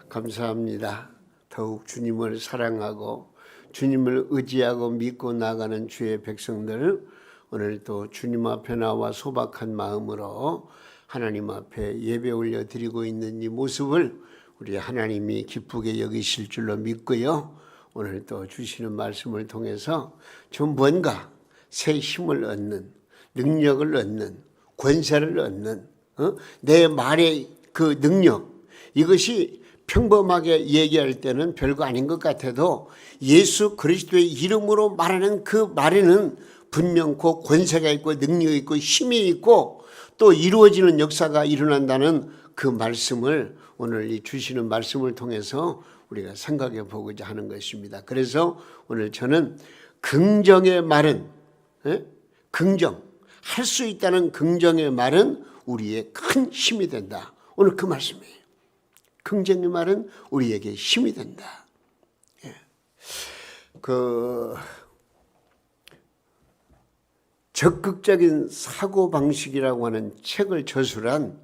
감사합니다. 더욱 주님을 사랑하고 주님을 의지하고 믿고 나가는 주의 백성들, 오늘 또 주님 앞에 나와 소박한 마음으로 하나님 앞에 예배 올려드리고 있는 이 모습을 우리 하나님이 기쁘게 여기실 줄로 믿고요. 오늘 또 주시는 말씀을 통해서 좀 뭔가 새 힘을 얻는, 능력을 얻는, 권세를 얻는, 내 말의 그 능력, 이것이 평범하게 얘기할 때는 별거 아닌 것 같아도 예수 그리스도의 이름으로 말하는 그 말에는 분명코 권세가 있고 능력이 있고 힘이 있고 또 이루어지는 역사가 일어난다는 그 말씀을 오늘 이 주시는 말씀을 통해서 우리가 생각해 보고자 하는 것입니다. 그래서 오늘 저는 긍정의 말은, 긍정, 할 수 있다는 긍정의 말은 우리의 큰 힘이 된다. 오늘 그 말씀이에요. 긍정의 말은 우리에게 힘이 된다. 적극적인 사고방식이라고 하는 책을 저술한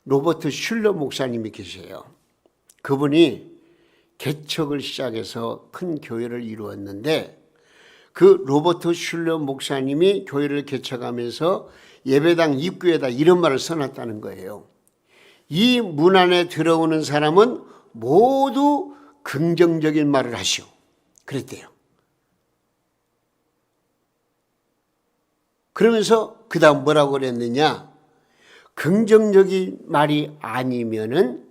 로버트 슐러 목사님이 계세요. 그분이 개척을 시작해서 큰 교회를 이루었는데 그 로버트 슐러 목사님이 교회를 개척하면서 예배당 입구에다 이런 말을 써놨다는 거예요. 이 문 안에 들어오는 사람은 모두 긍정적인 말을 하시오. 그랬대요. 그러면서 그 다음 뭐라고 그랬느냐? 긍정적인 말이 아니면은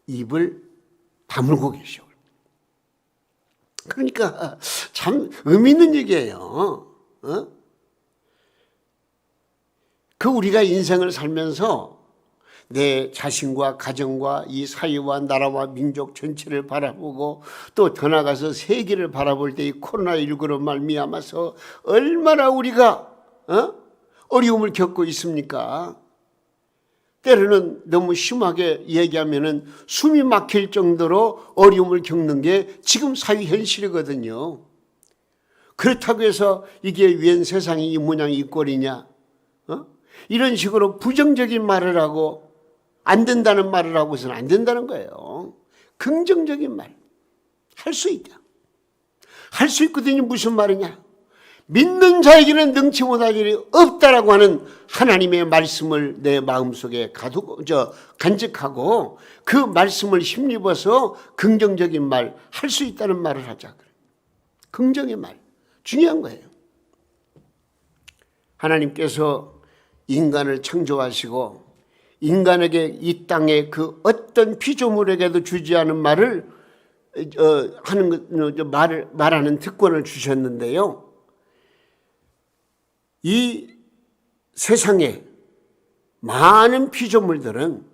입을 다물고 계셔. 그러니까 참 의미 있는 얘기예요. 그 우리가 인생을 살면서 내 자신과 가정과 이 사회와 나라와 민족 전체를 바라보고 또 더 나아가서 세계를 바라볼 때 이 코로나19로 말미암아서 얼마나 우리가 어려움을 겪고 있습니까? 때로는 너무 심하게 얘기하면은 숨이 막힐 정도로 어려움을 겪는 게 지금 사회 현실이거든요. 그렇다고 해서 이게 웬 세상이 이 모양이 이 꼴이냐? 이런 식으로 부정적인 말을 하고 안 된다는 말을 하고서는 안 된다는 거예요. 긍정적인 말. 할 수 있다. 할 수 있거든요. 무슨 말이냐? 믿는 자에게는 능치 못할 일이 없다라고 하는 하나님의 말씀을 내 마음속에 간직하고 그 말씀을 힘입어서 긍정적인 말, 할 수 있다는 말을 하자. 긍정의 말. 중요한 거예요. 하나님께서 인간을 창조하시고 인간에게 이 땅에 그 어떤 피조물에게도 주지 않은 말을 말하는 특권을 주셨는데요. 이 세상에 많은 피조물들은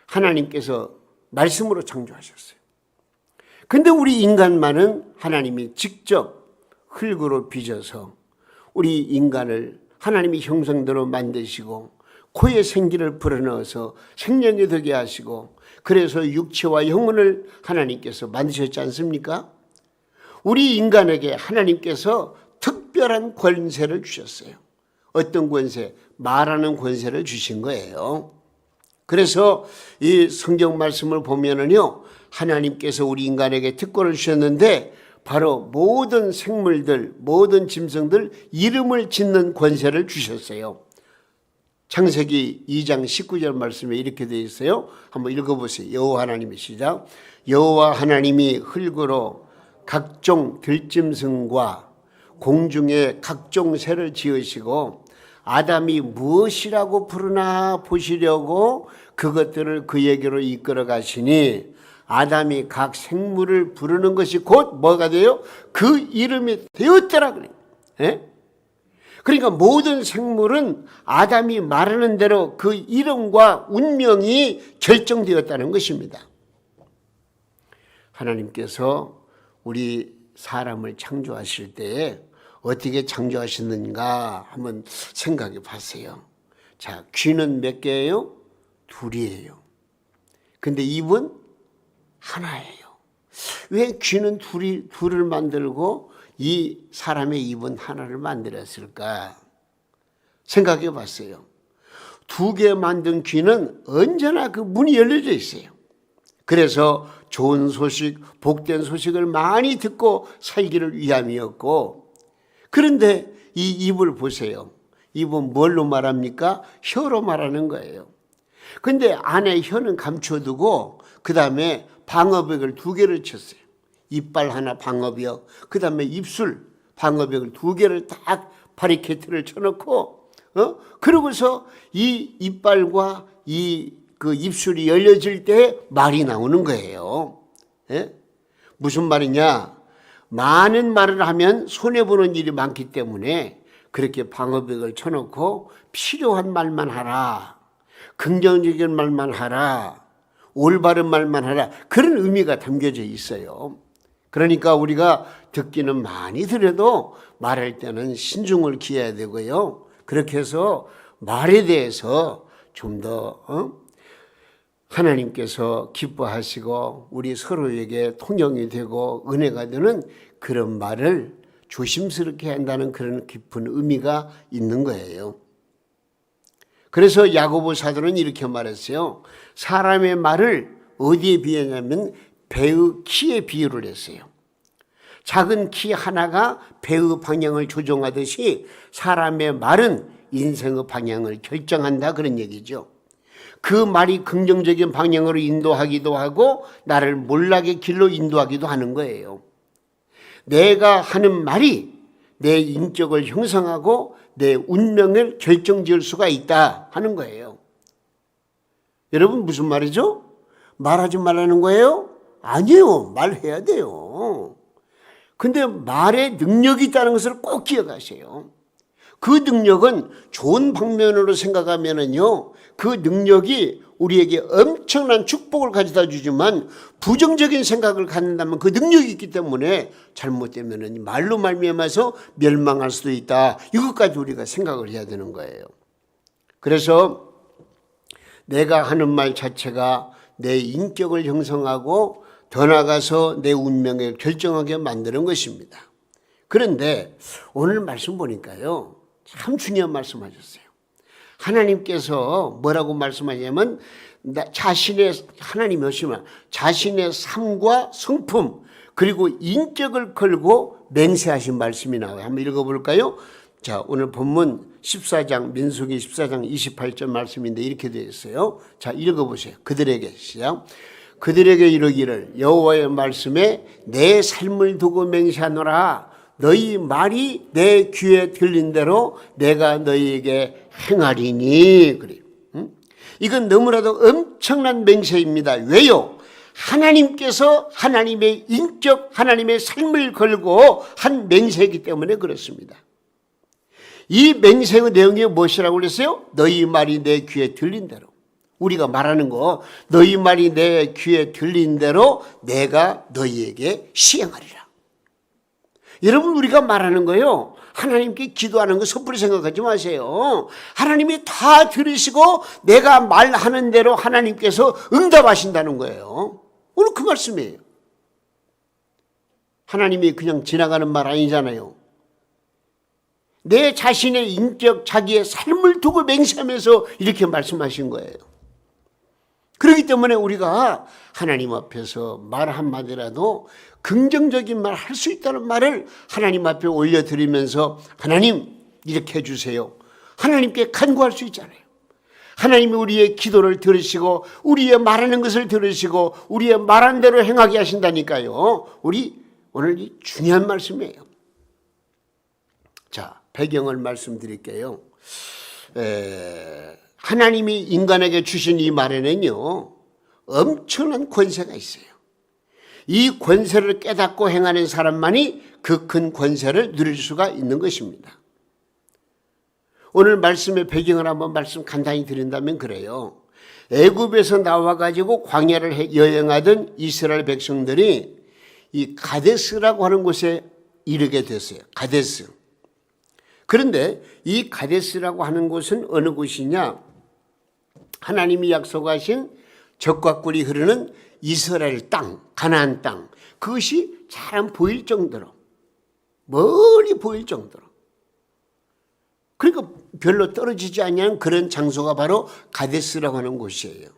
하나님께서 말씀으로 창조하셨어요. 근데 우리 인간만은 하나님이 직접 흙으로 빚어서 우리 인간을 하나님의 형상대로 만드시고 코에 생기를 불어넣어서 생명이 되게 하시고 그래서 육체와 영혼을 하나님께서 만드셨지 않습니까? 우리 인간에게 하나님께서 특별한 권세를 주셨어요. 어떤 권세? 말하는 권세를 주신 거예요. 그래서 이 성경 말씀을 보면은요, 하나님께서 우리 인간에게 특권을 주셨는데 바로 모든 생물들, 모든 짐승들 이름을 짓는 권세를 주셨어요. 창세기 2장 19절 말씀에 이렇게 되어 있어요. 한번 읽어보세요. 여호와 하나님의 시작. 여호와 하나님이 흙으로 각종 들짐승과 공중에 각종 새를 지으시고 아담이 무엇이라고 부르나 보시려고 그것들을 그에게로 이끌어 가시니 아담이 각 생물을 부르는 것이 곧 뭐가 돼요? 그 이름이 되었더라 그래요. 그러니까 모든 생물은 아담이 말하는 대로 그 이름과 운명이 결정되었다는 것입니다. 하나님께서 우리 사람을 창조하실 때에 어떻게 창조하셨는가 한번 생각해 봤어요. 자, 귀는 몇 개예요? 둘이에요. 근데 입은 하나예요. 왜 귀는 둘을 만들고 이 사람의 입은 하나를 만들었을까? 생각해 봤어요. 두 개 만든 귀는 언제나 그 문이 열려져 있어요. 그래서 좋은 소식, 복된 소식을 많이 듣고 살기를 위함이었고, 그런데 이 입을 보세요. 입은 뭘로 말합니까? 혀로 말하는 거예요. 근데 안에 혀는 감춰두고 그 다음에 방어벽을 2개를 쳤어요. 이빨 하나 방어벽, 그 다음에 입술 방어벽을 2개를 딱 바리케이트를 쳐놓고, 그러고서 이 이빨과 그 입술이 열려질 때 말이 나오는 거예요. 예? 무슨 말이냐? 많은 말을 하면 손해보는 일이 많기 때문에 그렇게 방어벽을 쳐놓고 필요한 말만 하라. 긍정적인 말만 하라. 올바른 말만 하라. 그런 의미가 담겨져 있어요. 그러니까 우리가 듣기는 많이 들어도 말할 때는 신중을 기해야 되고요. 그렇게 해서 말에 대해서 좀 더 하나님께서 기뻐하시고 우리 서로에게 통용이 되고 은혜가 되는 그런 말을 조심스럽게 한다는 그런 깊은 의미가 있는 거예요. 그래서 야고보 사도는 이렇게 말했어요. 사람의 말을 어디에 비유하냐면 배의 키에 비유를 했어요. 작은 키 하나가 배의 방향을 조종하듯이 사람의 말은 인생의 방향을 결정한다, 그런 얘기죠. 그 말이 긍정적인 방향으로 인도하기도 하고 나를 몰락의 길로 인도하기도 하는 거예요. 내가 하는 말이 내 인격을 형성하고 내 운명을 결정지을 수가 있다 하는 거예요. 여러분, 무슨 말이죠? 말하지 말라는 거예요? 아니요, 말해야 돼요. 근데 말에 능력이 있다는 것을 꼭 기억하세요. 그 능력은 좋은 방면으로 생각하면은요, 그 능력이 우리에게 엄청난 축복을 가져다 주지만 부정적인 생각을 갖는다면 그 능력이 있기 때문에 잘못되면은 말로 말미암아서 멸망할 수도 있다. 이것까지 우리가 생각을 해야 되는 거예요. 그래서 내가 하는 말 자체가 내 인격을 형성하고 더 나아가서 내 운명을 결정하게 만드는 것입니다. 그런데 오늘 말씀 보니까요, 참 중요한 말씀하셨어요. 하나님께서 뭐라고 말씀하냐면 하나님이 오시면 자신의 삶과 성품 그리고 인격을 걸고 맹세하신 말씀이 나와요. 한번 읽어볼까요? 자, 오늘 본문 14장 민수기 14장 28절 말씀인데 이렇게 되어 있어요. 자, 읽어보세요. 그들에게 시작. 그들에게 이르기를 여호와의 말씀에 내 삶을 두고 맹세하노라. 너희 말이 내 귀에 들린 대로 내가 너희에게 행하리니. 그래요. 이건 너무나도 엄청난 맹세입니다. 왜요? 하나님께서 하나님의 인격, 하나님의 삶을 걸고 한 맹세이기 때문에 그렇습니다. 이 맹세의 내용이 무엇이라고 그랬어요? 너희 말이 내 귀에 들린 대로. 우리가 말하는 거, 너희 말이 내 귀에 들린 대로 내가 너희에게 시행하리라. 여러분, 우리가 말하는 거요, 하나님께 기도하는 거 섣불리 생각하지 마세요. 하나님이 다 들으시고 내가 말하는 대로 하나님께서 응답하신다는 거예요. 오늘 그 말씀이에요. 하나님이 그냥 지나가는 말 아니잖아요. 내 자신의 인격, 자기의 삶을 두고 맹세하면서 이렇게 말씀하신 거예요. 그렇기 때문에 우리가 하나님 앞에서 말 한마디라도 긍정적인 말 할 수 있다는 말을 하나님 앞에 올려드리면서 하나님 이렇게 해주세요. 하나님께 간구할 수 있잖아요. 하나님이 우리의 기도를 들으시고 우리의 말하는 것을 들으시고 우리의 말한 대로 행하게 하신다니까요. 우리 오늘 이 중요한 말씀이에요. 자, 배경을 말씀드릴게요. 하나님이 인간에게 주신 이 말에는요, 엄청난 권세가 있어요. 이 권세를 깨닫고 행하는 사람만이 그 큰 권세를 누릴 수가 있는 것입니다. 오늘 말씀의 배경을 한번 간단히 드린다면 그래요. 애굽에서 나와가지고 광야를 여행하던 이스라엘 백성들이 이 가데스라고 하는 곳에 이르게 됐어요. 가데스. 그런데 이 가데스라고 하는 곳은 어느 곳이냐? 하나님이 약속하신 젖과 꿀이 흐르는 이스라엘 땅, 가나안 땅, 그것이 잘 보일 정도로, 멀리 보일 정도로, 그러니까 별로 떨어지지 않는 그런 장소가 바로 가데스라고 하는 곳이에요.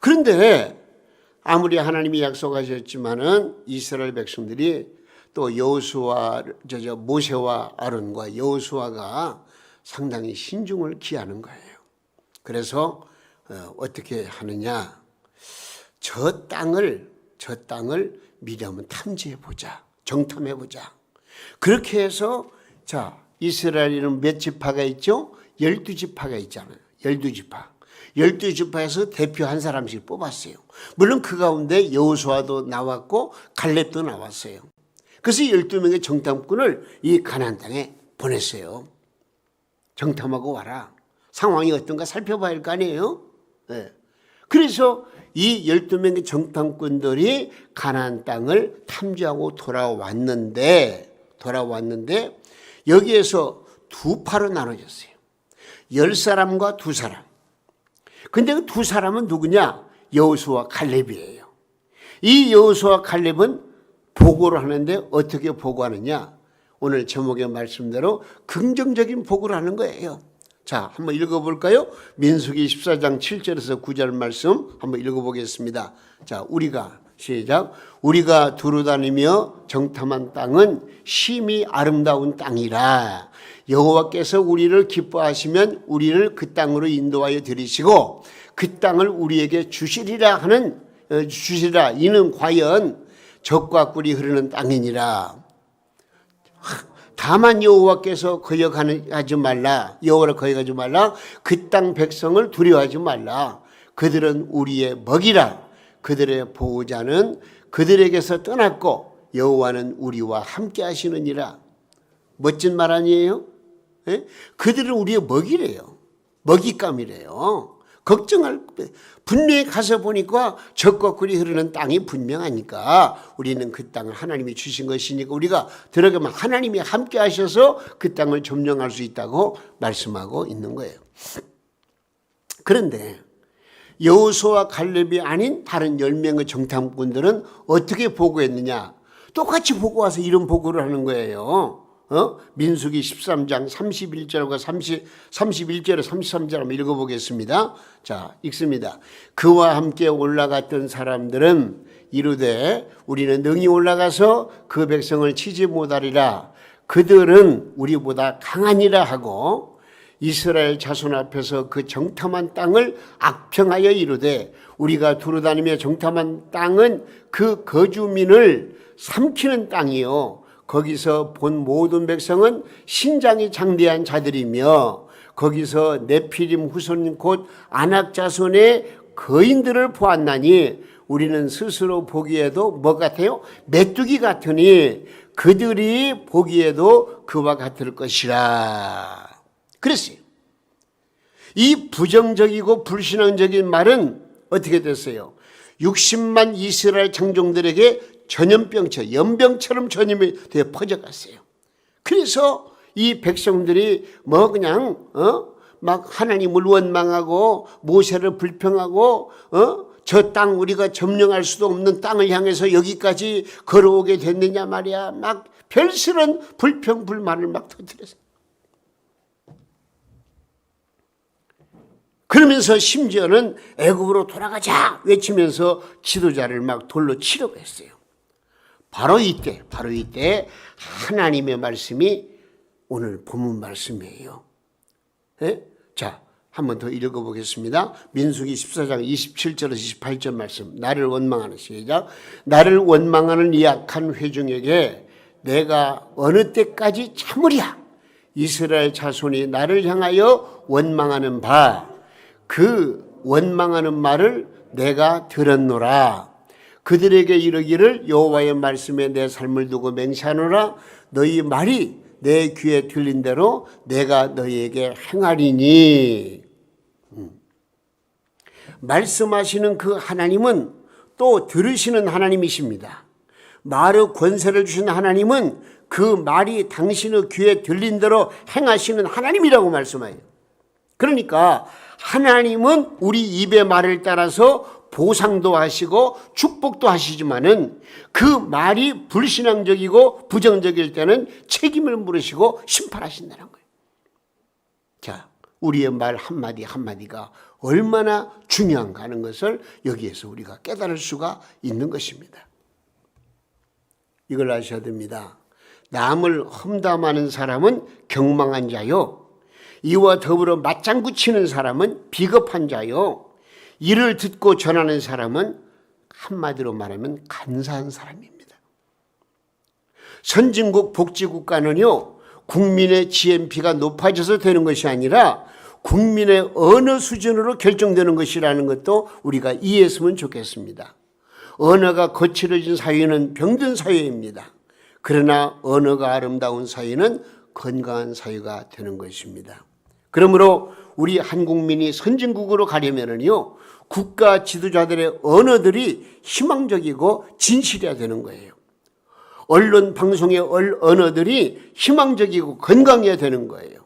그런데 아무리 하나님이 약속하셨지만은 이스라엘 백성들이 또 여호수아 모세와 아론과 여호수아가 상당히 신중을 기하는 거예요. 그래서 어떻게 하느냐? 저 땅을 미리 한번 탐지해 보자. 정탐해 보자. 그렇게 해서 자, 이스라엘에는 몇 지파가 있죠? 12지파가 있잖아요. 12지파. 12지파에서 대표 한 사람씩 뽑았어요. 물론 그 가운데 여호수아도 나왔고 갈렙도 나왔어요. 그래서 12명의 정탐꾼을 이 가나안 땅에 보냈어요. 정탐하고 와라. 상황이 어떤가 살펴봐야 할 거 아니에요? 네. 그래서 이 12명의 정탐꾼들이 가나안 땅을 탐지하고 돌아왔는데 여기에서 두 파로 나눠졌어요. 10사람과 2사람. 근데 그 2사람은 누구냐? 여호수아 갈렙이에요. 이 여호수아 갈렙은 보고를 하는데 어떻게 보고하느냐? 오늘 제목의 말씀대로 긍정적인 보고를 하는 거예요. 자, 한번 읽어볼까요? 민수기 14장 7절에서 9절 말씀 한번 읽어보겠습니다. 자, 시작. 우리가 두루다니며 정탐한 땅은 심히 아름다운 땅이라. 여호와께서 우리를 기뻐하시면 우리를 그 땅으로 인도하여 들이시고 그 땅을 우리에게 주시리라. 이는 과연 젖과 꿀이 흐르는 땅이니라. 다만 여호와께서 거역하지 말라. 여호와를 거역하지 말라. 그 땅 백성을 두려워하지 말라. 그들은 우리의 먹이라. 그들의 보호자는 그들에게서 떠났고 여호와는 우리와 함께 하시느니라. 멋진 말 아니에요? 예? 그들은 우리의 먹이래요. 먹잇감이래요. 분명히 가서 보니까 젖과 꿀이 흐르는 땅이 분명하니까 우리는 그 땅을 하나님이 주신 것이니까 우리가 들어가면 하나님이 함께 하셔서 그 땅을 점령할 수 있다고 말씀하고 있는 거예요. 그런데 여호수아 갈렙이 아닌 다른 10명의 정탐꾼들은 어떻게 보고했느냐? 똑같이 보고 와서 이런 보고를 하는 거예요. 민수기 13장 31절과 31절에 33절 한번 읽어보겠습니다. 자, 읽습니다. 그와 함께 올라갔던 사람들은 이르되 우리는 능히 올라가서 그 백성을 치지 못하리라. 그들은 우리보다 강하니라 하고 이스라엘 자손 앞에서 그 정탐한 땅을 악평하여 이르되 우리가 두루다니며 정탐한 땅은 그 거주민을 삼키는 땅이요 거기서 본 모든 백성은 신장이 장대한 자들이며 거기서 네피림 후손 곧 아낙 자손의 거인들을 보았나니 우리는 스스로 보기에도 뭐 같아요? 메뚜기 같으니 그들이 보기에도 그와 같을 것이라. 그랬어요. 이 부정적이고 불신앙적인 말은 어떻게 됐어요? 60만 이스라엘 장정들에게 연병처럼 전염이 되어 퍼져갔어요. 그래서 이 백성들이 막 하나님을 원망하고 모세를 불평하고 저 땅 우리가 점령할 수도 없는 땅을 향해서 여기까지 걸어오게 됐느냐 말이야. 막 별스런 불평 불만을 막 터뜨렸어요. 그러면서 심지어는 애굽으로 돌아가자 외치면서 지도자를 막 돌로 치려고 했어요. 바로 이때 하나님의 말씀이 오늘 본문 말씀이에요. 네? 자, 한 번 더 읽어보겠습니다. 민수기 14장 27절에서 28절 말씀. 나를 원망하는 시작. 나를 원망하는 이 악한 회중에게 내가 어느 때까지 참으랴. 이스라엘 자손이 나를 향하여 원망하는 바 그 원망하는 말을 내가 들었노라. 그들에게 이르기를 여호와의 말씀에 내 삶을 두고 맹세하노라. 너희 말이 내 귀에 들린 대로 내가 너희에게 행하리니. 말씀하시는 그 하나님은 또 들으시는 하나님이십니다. 말의 권세를 주신 하나님은 그 말이 당신의 귀에 들린 대로 행하시는 하나님이라고 말씀해요. 그러니까 하나님은 우리 입의 말을 따라서 보상도 하시고 축복도 하시지만은 그 말이 불신앙적이고 부정적일 때는 책임을 물으시고 심판하신다는 거예요. 자, 우리의 말 한마디 한마디가 얼마나 중요한가 하는 것을 여기에서 우리가 깨달을 수가 있는 것입니다. 이걸 아셔야 됩니다. 남을 험담하는 사람은 경망한 자요, 이와 더불어 맞장구 치는 사람은 비겁한 자요, 이를 듣고 전하는 사람은 한마디로 말하면 간사한 사람입니다. 선진국 복지국가는요, 국민의 GNP가 높아져서 되는 것이 아니라 국민의 언어 수준으로 결정되는 것이라는 것도 우리가 이해했으면 좋겠습니다. 언어가 거칠어진 사회는 병든 사회입니다. 그러나 언어가 아름다운 사회는 건강한 사회가 되는 것입니다. 그러므로 우리 한국민이 선진국으로 가려면요, 국가 지도자들의 언어들이 희망적이고 진실해야 되는 거예요. 언론 방송의 언어들이 희망적이고 건강해야 되는 거예요.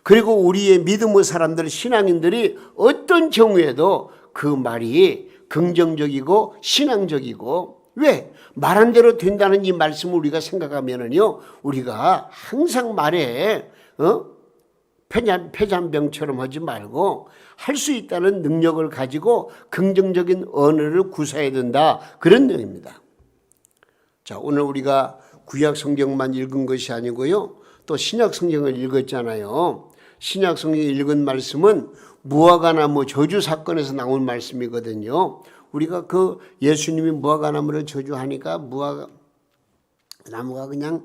그리고 우리의 믿음의 사람들, 신앙인들이 어떤 경우에도 그 말이 긍정적이고 신앙적이고, 왜? 말한 대로 된다는 이 말씀을 우리가 생각하면은요, 우리가 항상 말에 폐잔병처럼 하지 말고 할 수 있다는 능력을 가지고 긍정적인 언어를 구사해야 된다, 그런 내용입니다. 자, 오늘 우리가 구약 성경만 읽은 것이 아니고요, 또 신약 성경을 읽었잖아요. 신약 성경에 읽은 말씀은 무화과나무 저주 사건에서 나온 말씀이거든요. 우리가 그 예수님이 무화과나무를 저주하니까 무화과나무가 그냥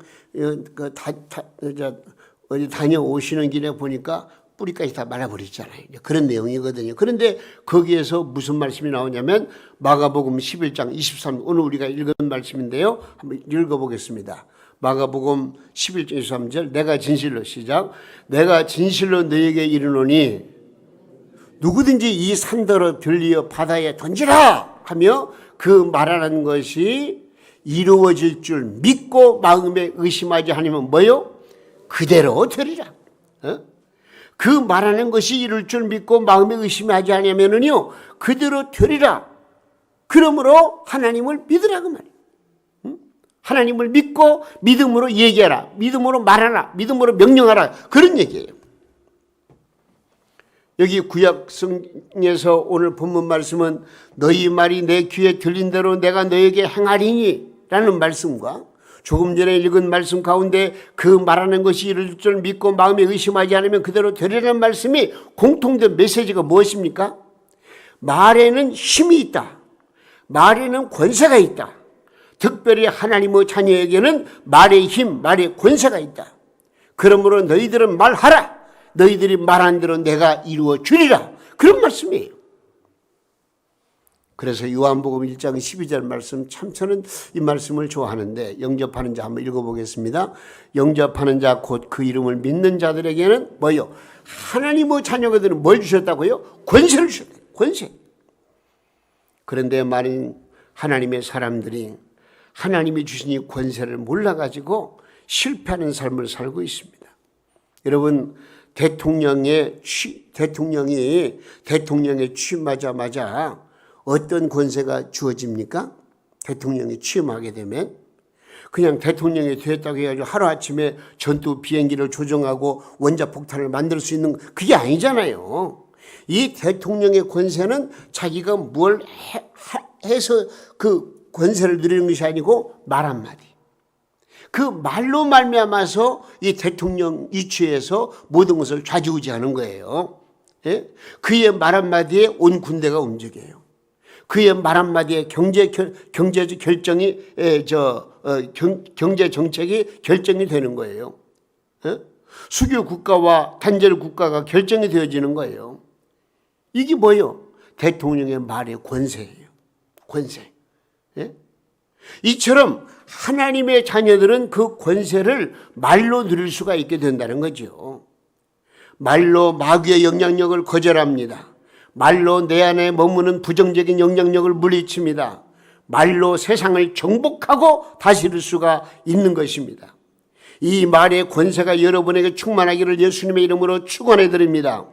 어디 다녀오시는 길에 보니까 뿌리까지 다 말아버리잖아요. 그런 내용이거든요. 그런데 거기에서 무슨 말씀이 나오냐면 마가복음 11장 23, 오늘 우리가 읽은 말씀인데요. 한번 읽어보겠습니다. 마가복음 11장 23절, 내가 진실로, 시작, 내가 진실로 너에게 이르노니 누구든지 이 산더러 들리어 바다에 던지라 하며 그 말하는 것이 이루어질 줄 믿고 마음에 의심하지 않으면 뭐요? 그대로 되리라. 그 말하는 것이 이룰 줄 믿고 마음에 의심하지 않으면은요, 그대로 되리라. 그러므로 하나님을 믿으라 그 말이에요. 하나님을 믿고 믿음으로 얘기하라, 믿음으로 말하라, 믿음으로 명령하라, 그런 얘기예요. 여기 구약성에서 오늘 본문 말씀은 너희 말이 내 귀에 들린 대로 내가 너에게 행하리니 라는 말씀과 조금 전에 읽은 말씀 가운데 그 말하는 것이 이룰 줄 믿고 마음에 의심하지 않으면 그대로 되리라는 말씀이 공통된 메시지가 무엇입니까? 말에는 힘이 있다. 말에는 권세가 있다. 특별히 하나님의 자녀에게는 말의 힘, 말의 권세가 있다. 그러므로 너희들은 말하라. 너희들이 말한 대로 내가 이루어 주리라. 그런 말씀이에요. 그래서 요한복음 1장 12절 말씀, 참 저는 이 말씀을 좋아하는데, 영접하는 자 한번 읽어보겠습니다. 영접하는 자 곧 그 이름을 믿는 자들에게는 뭐요? 하나님의 자녀들은 뭘 주셨다고요? 권세를 주셨다고요. 권세. 그런데 많은 하나님의 사람들이 하나님이 주신 이 권세를 몰라가지고 실패하는 삶을 살고 있습니다. 여러분, 대통령이 취임하자마자 어떤 권세가 주어집니까? 대통령이 취임하게 되면 그냥 대통령이 됐다고 해가지고 하루아침에 전투 비행기를 조종하고 원자폭탄을 만들 수 있는, 그게 아니잖아요. 이 대통령의 권세는 자기가 뭘 해서 그 권세를 누리는 것이 아니고 말 한마디, 그 말로 말미암아서 이 대통령 위치에서 모든 것을 좌지우지하는 거예요. 예? 그의 말 한마디에 온 군대가 움직여요. 그의 말 한마디에 경제 결정이 경제 정책이 결정이 되는 거예요. 예? 수교 국가와 단절 국가가 결정이 되어지는 거예요. 이게 뭐예요? 대통령의 말의 권세예요. 권세. 예? 이처럼 하나님의 자녀들은 그 권세를 말로 누릴 수가 있게 된다는 거죠. 말로 마귀의 영향력을 거절합니다. 말로 내 안에 머무는 부정적인 영향력을 물리칩니다. 말로 세상을 정복하고 다스릴 수가 있는 것입니다. 이 말의 권세가 여러분에게 충만하기를 예수님의 이름으로 축원해 드립니다.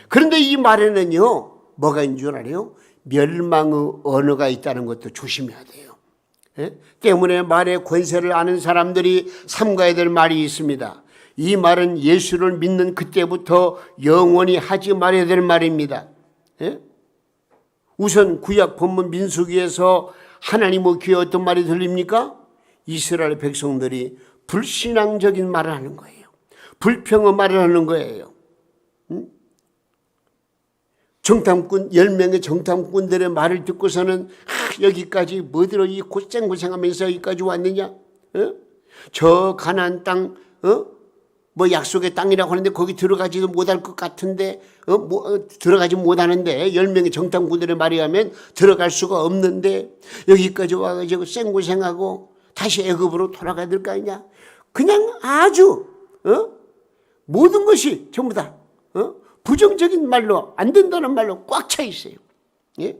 그런데 이 말에는요, 뭐가 있는 줄 알아요? 멸망의 언어가 있다는 것도 조심해야 돼요. 예? 때문에 말의 권세를 아는 사람들이 삼가야 될 말이 있습니다. 이 말은 예수를 믿는 그때부터 영원히 하지 말아야 될 말입니다. 예? 우선 구약 본문 민수기에서 하나님의 귀에 어떤 말이 들립니까? 이스라엘 백성들이 불신앙적인 말을 하는 거예요. 불평의 말을 하는 거예요. 정탐꾼 10명의 정탐꾼들의 말을 듣고서는 여기까지 뭐들어 이 고생고생하면서 여기까지 왔느냐? 저 가나안 땅 뭐 약속의 땅이라고 하는데 거기 들어가지도 못할 것 같은데 들어가지 못하는데 10명의 정탐꾼들의 말에 하면 들어갈 수가 없는데 여기까지 와가지고 생고생하고 다시 애굽으로 돌아가야 될 거 아니냐? 그냥 아주 모든 것이 전부 다 부정적인 말로 안 된다는 말로 꽉 차 있어요. 예?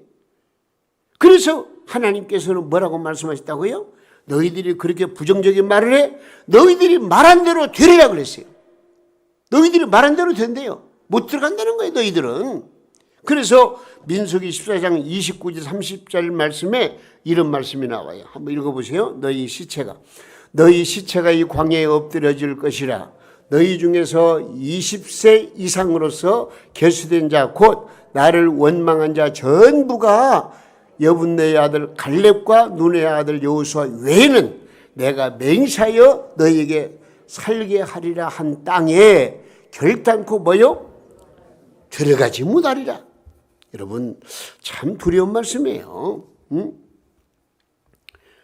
그래서 하나님께서는 뭐라고 말씀하셨다고요? 너희들이 그렇게 부정적인 말을 해? 너희들이 말한 대로 되리라 그랬어요. 너희들이 말한 대로 된대요. 못 들어간다는 거예요, 너희들은. 그래서 민수기 14장 29절 30절 말씀에 이런 말씀이 나와요. 한번 읽어보세요. 너희 시체가 이 광야에 엎드려질 것이라. 너희 중에서 20세 이상으로서 계수된 자 곧 나를 원망한 자 전부가 여분네의 아들 갈렙과 눈의 아들 여호수아 외에는 내가 맹세하여 너희에게 살게 하리라 한 땅에 결단코 뭐요? 들어가지 못하리라. 여러분 참 두려운 말씀이에요.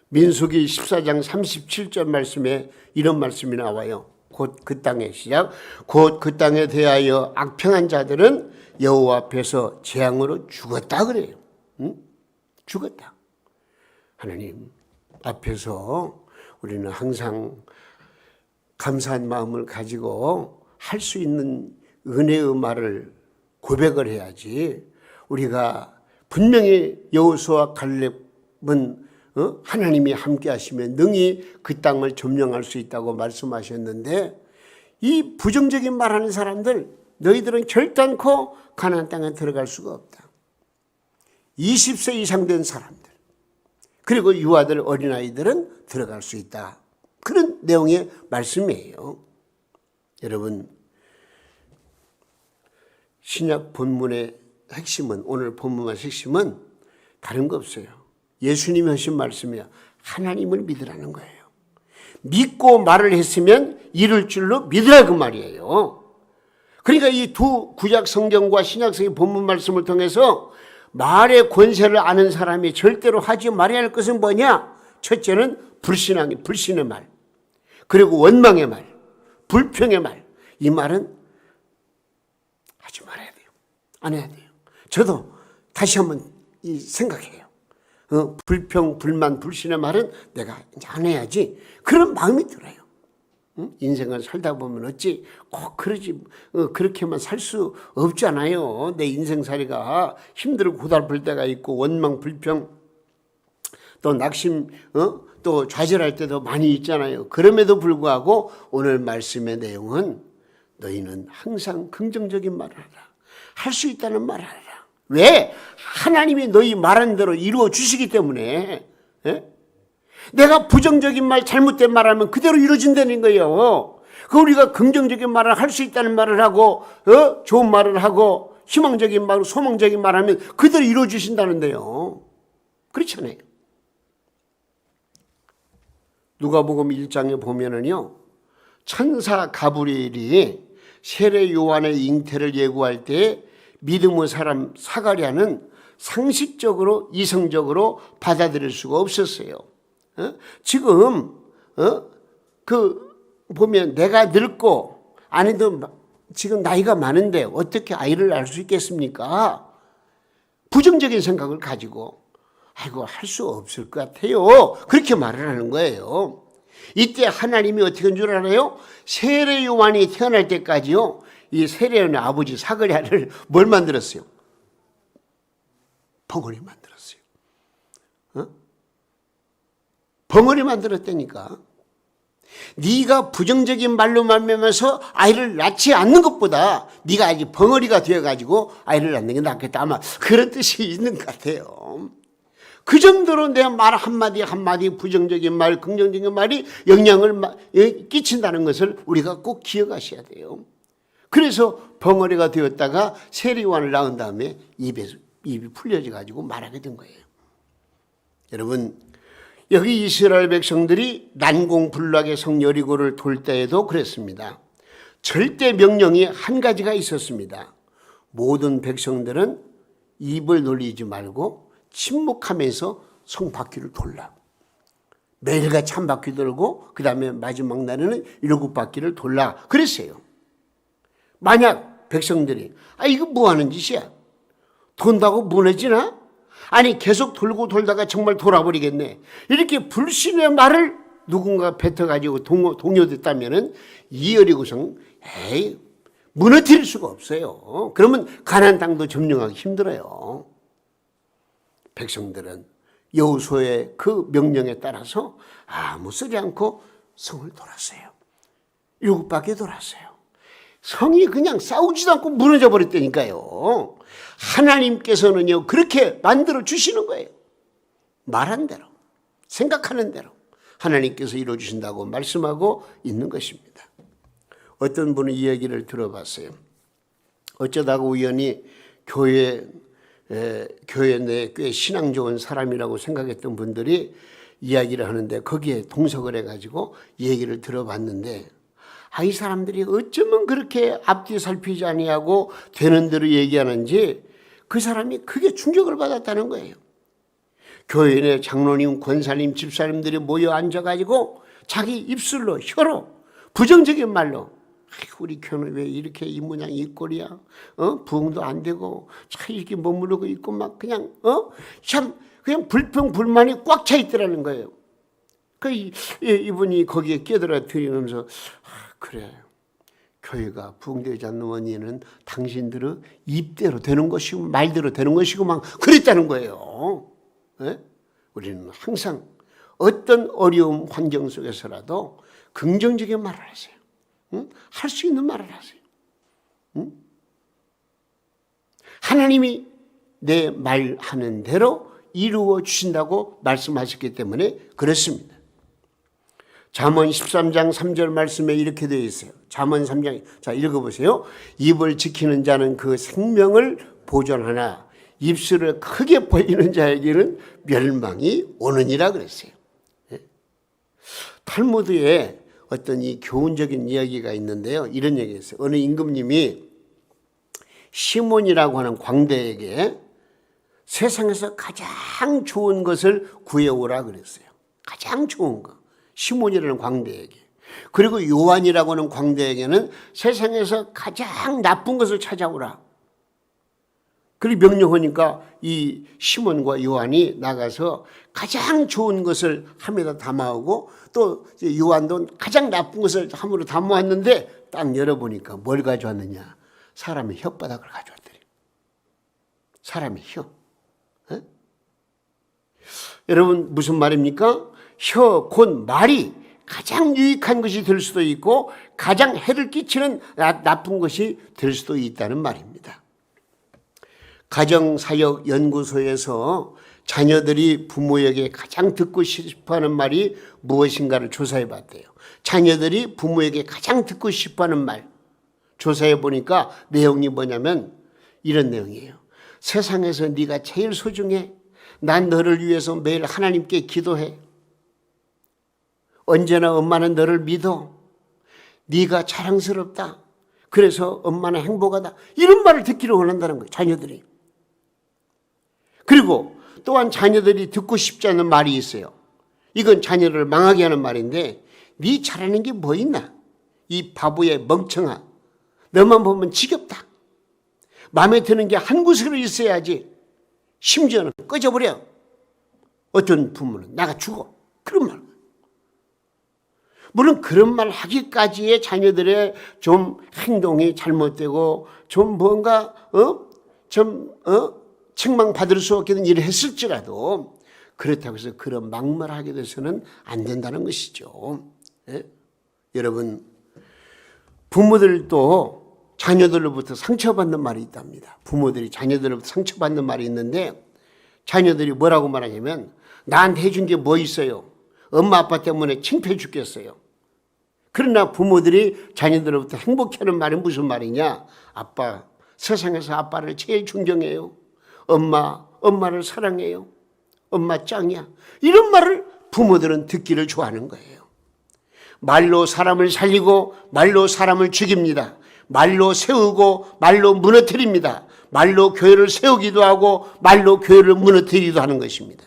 민수기 14장 37절 말씀에 이런 말씀이 나와요. 곧 그 땅에 시작. 곧 그 땅에 대하여 악평한 자들은 여호와 앞에서 재앙으로 죽었다 그래요. 죽었다. 하나님 앞에서 우리는 항상 감사한 마음을 가지고 할 수 있는 은혜의 말을 고백을 해야지. 우리가 분명히 여호수아 갈렙은 하나님이 함께 하시면 능히 그 땅을 점령할 수 있다고 말씀하셨는데 이 부정적인 말하는 사람들 너희들은 결단코 가나안 땅에 들어갈 수가 없다. 20세 이상 된 사람들 그리고 유아들 어린아이들은 들어갈 수 있다. 그런 내용의 말씀이에요. 여러분 신약 본문의 핵심은 오늘 본문의 핵심은 다른 거 없어요. 예수님이 하신 말씀이야. 하나님을 믿으라는 거예요. 믿고 말을 했으면 이룰 줄로 믿으라 그 말이에요. 그러니까 이 두 구약 성경과 신약 성경 본문 말씀을 통해서 말의 권세를 아는 사람이 절대로 하지 말아야 할 것은 뭐냐? 첫째는 불신의 말. 그리고 원망의 말, 불평의 말. 이 말은 하지 말아야 돼요. 안 해야 돼요. 저도 다시 한번 생각해요. 불평, 불만, 불신의 말은 내가 이제 안 해야지. 그런 마음이 들어요. 인생을 살다 보면 어찌 꼭 그렇게만 살 수 없잖아요. 내 인생살이가 힘들고 고달플 때가 있고 원망, 불평, 또 낙심, 또 좌절할 때도 많이 있잖아요. 그럼에도 불구하고 오늘 말씀의 내용은 너희는 항상 긍정적인 말을 하라. 할 수 있다는 말을 하라. 왜? 하나님이 너희 말한 대로 이루어 주시기 때문에. 예? 내가 부정적인 말, 잘못된 말하면 그대로 이루어진다는 거예요. 우리가 긍정적인 말을 할 수 있다는 말을 하고, 좋은 말을 하고, 희망적인 말, 소망적인 말을 하면 그대로 이루어 주신다는데요. 그렇잖아요. 누가복음 1장에 보면은요, 천사 가브리엘이 세례 요한의 잉태를 예고할 때 믿음의 사람 사가랴는 상식적으로 이성적으로 받아들일 수가 없었어요. 지금 보면 내가 늙고 아내도 지금 나이가 많은데 어떻게 아이를 낳을 수 있겠습니까? 부정적인 생각을 가지고 아이고 할 수 없을 것 같아요. 그렇게 말을 하는 거예요. 이때 하나님이 어떻게 한 줄 알아요? 세례 요한이 태어날 때까지요. 이 세례 요한의 아버지 사가랴를 뭘 만들었어요? 벙어리 만들었어요. 벙어리 만들었다니까. 네가 부정적인 말로 말미암아서 아이를 낳지 않는 것보다 네가 아직 벙어리가 되어가지고 아이를 낳는 게 낫겠다. 아마 그런 뜻이 있는 것 같아요. 그 정도로 내 말 한마디 한마디 부정적인 말, 긍정적인 말이 영향을 끼친다는 것을 우리가 꼭 기억하셔야 돼요. 그래서 벙어리가 되었다가 세리관을 낳은 다음에 입이 풀려져 가지고 말하게 된 거예요. 여러분, 여기 이스라엘 백성들이 난공불락의 성 여리고를 돌 때에도 그랬습니다. 절대 명령이 한 가지가 있었습니다. 모든 백성들은 입을 놀리지 말고 침묵하면서 성 바퀴를 돌라. 매일같이 한 바퀴 돌고 그 다음에 마지막 날에는 7바퀴를 돌라 그랬어요. 만약 백성들이 이거 뭐 하는 짓이야? 돈다고 무너지나? 아니 계속 돌고 돌다가 정말 돌아버리겠네. 이렇게 불신의 말을 누군가 뱉어가지고 동요됐다면 이 여리고성 무너뜨릴 수가 없어요. 그러면 가나안 땅도 점령하기 힘들어요. 백성들은 여호수아의 그 명령에 따라서 아무 소리 않고 성을 돌았어요. 7바퀴 돌았어요. 성이 그냥 싸우지도 않고 무너져 버렸다니까요. 하나님께서는요 그렇게 만들어 주시는 거예요. 말한 대로, 생각하는 대로 하나님께서 이루어 주신다고 말씀하고 있는 것입니다. 어떤 분은 이 얘기를 들어봤어요. 어쩌다가 우연히 교회 내에 꽤 신앙 좋은 사람이라고 생각했던 분들이 이야기를 하는데 거기에 동석을 해가지고 얘기를 들어봤는데 이 사람들이 어쩌면 그렇게 앞뒤 살피지 아니하고 되는 대로 얘기하는지 그 사람이 크게 충격을 받았다는 거예요. 교회 내 장로님, 권사님, 집사님들이 모여 앉아가지고 자기 입술로, 혀로, 부정적인 말로 우리 교회는 왜 이렇게 이 모양 이 꼴이야? 부흥도 안 되고 참 이렇게 머무르고 있고 막 그냥 참 그냥 불평 불만이 꽉 차 있더라는 거예요. 그 이분이 거기에 끼어들어 드리면서 그래, 교회가 부흥되지 않는 원인은 당신들의 입대로 되는 것이고 말대로 되는 것이고 막 그랬다는 거예요. 네? 우리는 항상 어떤 어려움 환경 속에서라도 긍정적인 말을 하세요. 응? 할 수 있는 말을 하세요. 응? 하나님이 내 말하는 대로 이루어 주신다고 말씀하셨기 때문에 그렇습니다. 잠언 13장 3절 말씀에 이렇게 되어 있어요. 잠언 3장, 자 읽어보세요. 입을 지키는 자는 그 생명을 보존하나 입술을 크게 벌리는 자에게는 멸망이 오느니라 그랬어요. 탈무드에 어떤 이 교훈적인 이야기가 있는데요. 이런 얘기가 있어요. 어느 임금님이 시몬이라고 하는 광대에게 세상에서 가장 좋은 것을 구해오라 그랬어요. 가장 좋은 거. 시몬이라는 광대에게. 그리고 요한이라고 하는 광대에게는 세상에서 가장 나쁜 것을 찾아오라. 그리고 명령하니까 이 시몬과 요한이 나가서 가장 좋은 것을 함에다 담아오고 또 요한도 가장 나쁜 것을 함으로 담아왔는데 딱 열어보니까 뭘 가져왔느냐. 사람의 혓바닥을 가져왔더래. 사람의 혀. 에? 여러분 무슨 말입니까? 혀, 곧 말이 가장 유익한 것이 될 수도 있고 가장 해를 끼치는 나쁜 것이 될 수도 있다는 말입니다. 가정사역연구소에서 자녀들이 부모에게 가장 듣고 싶어하는 말이 무엇인가를 조사해 봤대요. 자녀들이 부모에게 가장 듣고 싶어하는 말 조사해 보니까 내용이 뭐냐면 이런 내용이에요. 세상에서 네가 제일 소중해. 난 너를 위해서 매일 하나님께 기도해. 언제나 엄마는 너를 믿어. 네가 자랑스럽다. 그래서 엄마는 행복하다. 이런 말을 듣기를 원한다는 거예요. 자녀들이. 그리고 또한 자녀들이 듣고 싶지 않은 말이 있어요. 이건 자녀를 망하게 하는 말인데 네 잘하는 게 뭐 있나? 이 바보의 멍청아. 너만 보면 지겹다. 마음에 드는 게 한 구석으로 있어야지. 심지어는 꺼져버려. 어떤 부모는 나가 죽어. 그런 말. 물론 그런 말 하기까지의 자녀들의 좀 행동이 잘못되고 좀 뭔가 책망받을 수 없게 된 일을 했을지라도 그렇다고 해서 그런 막말을 하게 돼서는 안 된다는 것이죠. 예? 여러분 부모들도 자녀들로부터 상처받는 말이 있답니다. 부모들이 자녀들로부터 상처받는 말이 있는데 자녀들이 뭐라고 말하냐면 나한테 해준 게 뭐 있어요? 엄마 아빠 때문에 창피해 죽겠어요. 그러나 부모들이 자녀들로부터 행복해하는 말은 무슨 말이냐? 아빠, 세상에서 아빠를 제일 존경해요. 엄마를 사랑해요. 엄마 짱이야. 이런 말을 부모들은 듣기를 좋아하는 거예요. 말로 사람을 살리고 말로 사람을 죽입니다. 말로 세우고 말로 무너뜨립니다. 말로 교회를 세우기도 하고 말로 교회를 무너뜨리기도 하는 것입니다.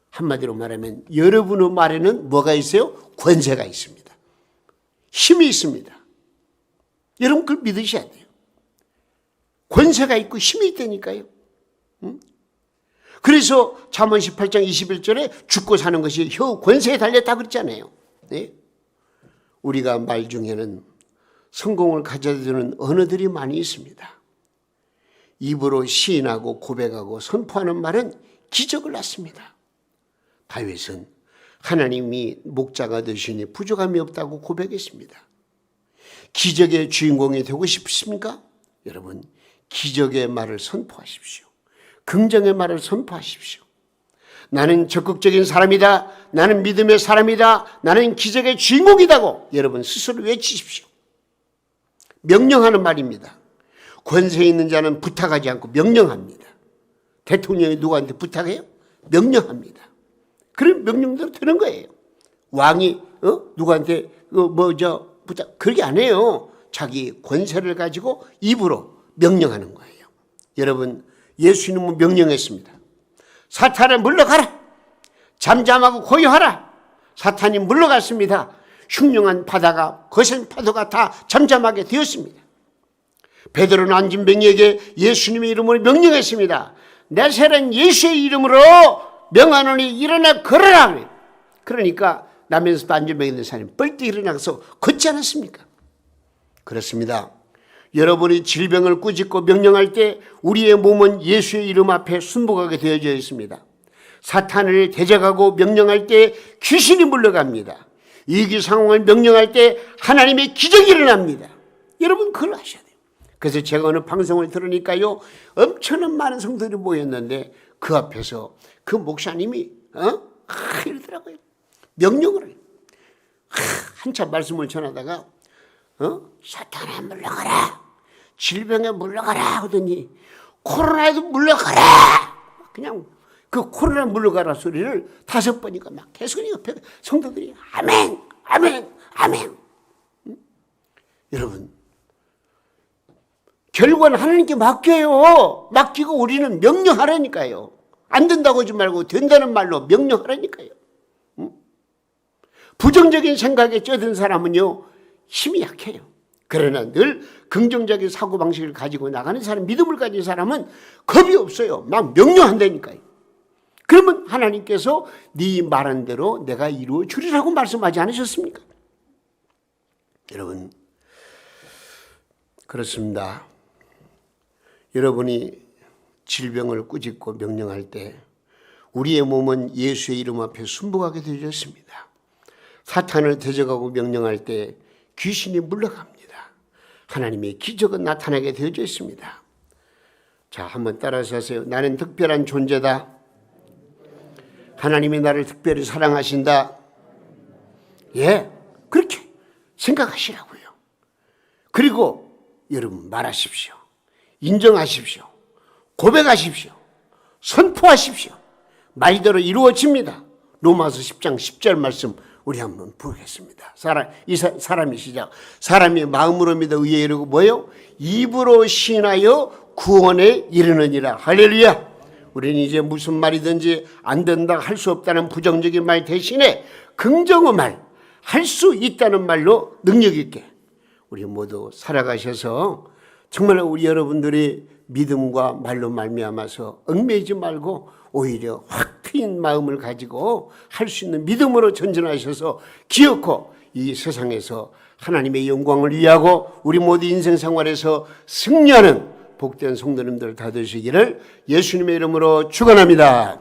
한마디로 말하면 여러분의 말에는 뭐가 있어요? 권세가 있습니다. 힘이 있습니다. 여러분 그걸 믿으셔야 돼요. 권세가 있고 힘이 있다니까요. 그래서 잠언 18장 21절에 죽고 사는 것이 혀 권세에 달렸다 그랬잖아요. 네? 우리가 말 중에는 성공을 가져다주는 언어들이 많이 있습니다. 입으로 시인하고 고백하고 선포하는 말은 기적을 낳습니다. 다윗은 하나님이 목자가 되시니 부족함이 없다고 고백했습니다. 기적의 주인공이 되고 싶으십니까? 여러분, 기적의 말을 선포하십시오. 긍정의 말을 선포하십시오. 나는 적극적인 사람이다. 나는 믿음의 사람이다. 나는 기적의 주인공이다고 여러분 스스로 외치십시오. 명령하는 말입니다. 권세 있는 자는 부탁하지 않고 명령합니다. 대통령이 누구한테 부탁해요? 명령합니다. 그런 명령대로 되는 거예요. 왕이 누구한테 부탁 그렇게 안 해요. 자기 권세를 가지고 입으로 명령하는 거예요. 여러분, 예수님은 명령했습니다. 사탄을 물러가라. 잠잠하고 고요하라. 사탄이 물러갔습니다. 흉흉한 바다가 거센 파도가 다 잠잠하게 되었습니다. 베드로는 안진뱅이에게 예수님의 이름으로 명령했습니다. 나사렛 예수의 이름으로 명하노니 일어나 걸어라. 그러니까 남에서도 안진뱅이 있는 사람이 뻘떡 일어나서 걷지 않았습니까? 그렇습니다. 여러분이 질병을 꾸짖고 명령할 때 우리의 몸은 예수의 이름 앞에 순복하게 되어져 있습니다. 사탄을 대적하고 명령할 때 귀신이 물러갑니다. 위기 상황을 명령할 때 하나님의 기적이 일어납니다. 여러분 그걸 아셔야 돼요. 그래서 제가 어느 방송을 들으니까요, 엄청난 많은 성도들이 모였는데 그 앞에서 그 목사님이 이러더라고요. 명령을 해요. 한참 말씀을 전하다가 사탄아 물러가라, 질병에 물러가라 하더니 코로나에도 물러가라. 그냥 그 코로나 물러가라 소리를 5번이니까 막 계속 옆에 성도들이 아멘 아멘 아멘. 여러분, 결과는 하나님께 맡겨요. 맡기고 우리는 명령하라니까요. 안 된다고 하지 말고 된다는 말로 명령하라니까요. 부정적인 생각에 쩌든 사람은요, 힘이 약해요. 그러나 늘 긍정적인 사고방식을 가지고 나가는 사람, 믿음을 가진 사람은 겁이 없어요. 막 명령한다니까요. 그러면 하나님께서 네 말한 대로 내가 이루어 주리라고 말씀하지 않으셨습니까? 여러분, 그렇습니다. 여러분이 질병을 꾸짖고 명령할 때 우리의 몸은 예수의 이름 앞에 순복하게 되어졌습니다. 사탄을 대적하고 명령할 때 귀신이 물러갑니다. 하나님의 기적은 나타나게 되어져 있습니다. 자, 한번 따라서 하세요. 나는 특별한 존재다. 하나님이 나를 특별히 사랑하신다. 예, 그렇게 생각하시라고요. 그리고 여러분 말하십시오. 인정하십시오. 고백하십시오. 선포하십시오. 말대로 이루어집니다. 로마서 10장 10절 말씀 우리 한번 보겠습니다. 사람이 시작. 사람이 마음으로 믿어 의에 이르고 뭐요? 입으로 시인하여 구원에 이르느니라. 할렐루야. 우리는 이제 무슨 말이든지 안 된다, 할 수 없다는 부정적인 말 대신에 긍정의 말, 할 수 있다는 말로 능력 있게 우리 모두 살아가셔서 정말 우리 여러분들이 믿음과 말로 말미암아서 얽매이지 말고 오히려 확 트인 마음을 가지고 할 수 있는 믿음으로 전진하셔서 기어코 이 세상에서 하나님의 영광을 위하고 우리 모두 인생 생활에서 승리하는 복된 성도님들 다 되시기를 예수님의 이름으로 축원합니다.